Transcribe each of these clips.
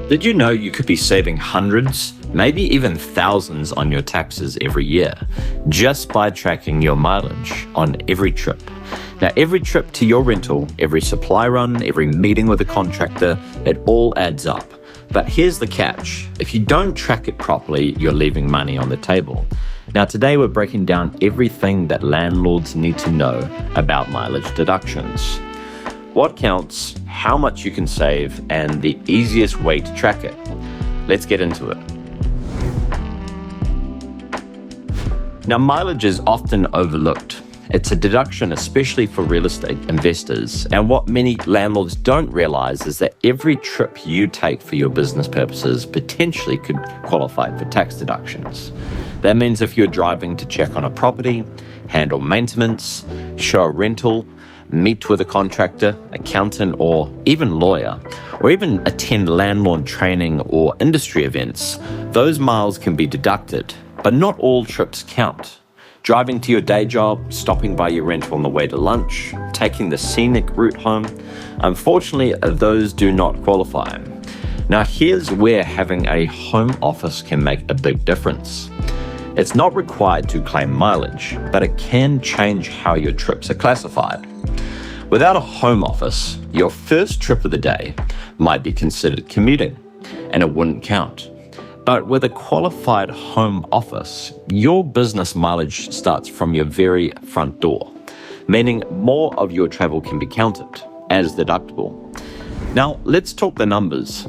Did you know you could be saving hundreds, maybe even thousands on your taxes every year just by tracking your mileage on every trip? Now, every trip to your rental, every supply run, every meeting with a contractor, it all adds up. But here's the catch. If you don't track it properly, you're leaving money on the table. Now, today we're breaking down everything that landlords need to know about mileage deductions. What counts, how much you can save, and the easiest way to track it. Let's get into it. Now, mileage is often overlooked. It's a deduction, especially for real estate investors. And what many landlords don't realize is that every trip you take for your business purposes potentially could qualify for tax deductions. That means if you're driving to check on a property, handle maintenance, show a rental, meet with a contractor, accountant, or even lawyer, or even attend landlord training or industry events, those miles can be deducted, but not all trips count. Driving to your day job, stopping by your rental on the way to lunch, taking the scenic route home, unfortunately, those do not qualify. Now, here's where having a home office can make a big difference. It's not required to claim mileage, but it can change how your trips are classified. Without a home office, your first trip of the day might be considered commuting, and it wouldn't count. But with a qualified home office, your business mileage starts from your very front door, meaning more of your travel can be counted as deductible. Now, let's talk the numbers.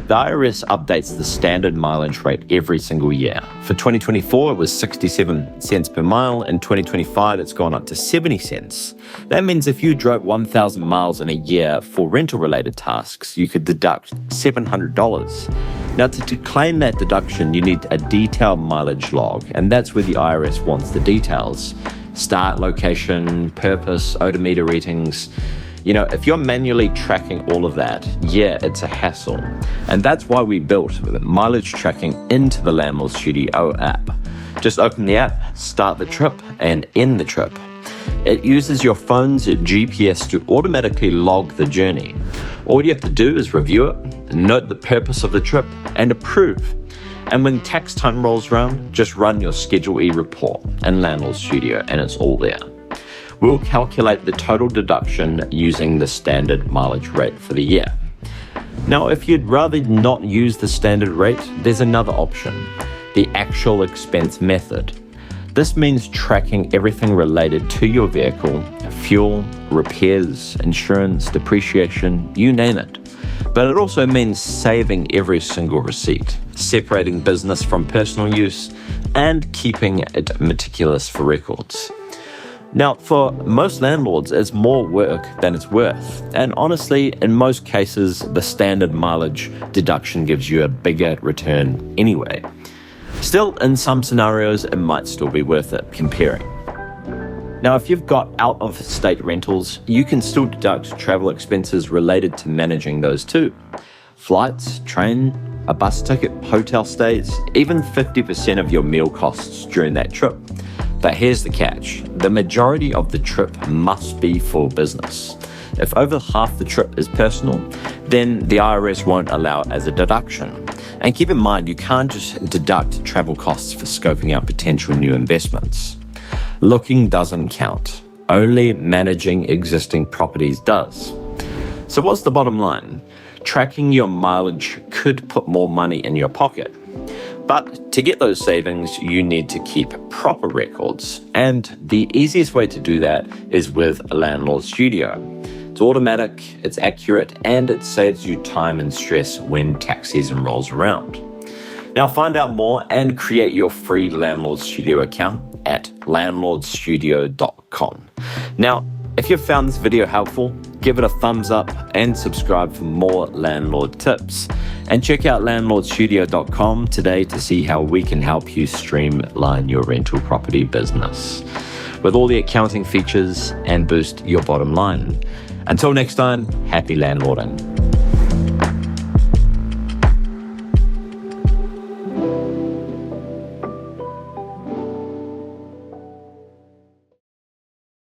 The IRS updates the standard mileage rate every single year. For 2024, it was 67 cents per mile. In 2025, it's gone up to 70 cents. That means if you drove 1,000 miles in a year for rental-related tasks, you could deduct $700. Now, to claim that deduction, you need a detailed mileage log, and that's where the IRS wants the details. Start location, purpose, odometer readings. If you're manually tracking all of that, it's a hassle. And that's why we built mileage tracking into the Landlord Studio app. Just open the app, start the trip, and end the trip. It uses your phone's GPS to automatically log the journey. All you have to do is review it, note the purpose of the trip, and approve. And when tax time rolls around, just run your Schedule E report in Landlord Studio, and it's all there. We'll calculate the total deduction using the standard mileage rate for the year. Now, if you'd rather not use the standard rate, there's another option, the actual expense method. This means tracking everything related to your vehicle, fuel, repairs, insurance, depreciation, you name it. But it also means saving every single receipt, separating business from personal use, and keeping it meticulous for records. Now, for most landlords, it's more work than it's worth. And honestly, in most cases, the standard mileage deduction gives you a bigger return anyway. Still, in some scenarios, it might still be worth it comparing. Now, if you've got out-of-state rentals, you can still deduct travel expenses related to managing those too. Flights, train, a bus ticket, hotel stays, even 50% of your meal costs during that trip. But here's the catch. The majority of the trip must be for business. If over half the trip is personal, then the IRS won't allow it as a deduction. And keep in mind, you can't just deduct travel costs for scoping out potential new investments. Looking doesn't count. Only managing existing properties does. So what's the bottom line? Tracking your mileage could put more money in your pocket. But to get those savings, you need to keep proper records. And the easiest way to do that is with a Landlord Studio. It's automatic, it's accurate, and it saves you time and stress when tax season rolls around. Now find out more and create your free Landlord Studio account at landlordstudio.com. Now, if you found this video helpful, give it a thumbs up and subscribe for more landlord tips. And check out landlordstudio.com today to see how we can help you streamline your rental property business with all the accounting features and boost your bottom line. Until next time, happy landlording.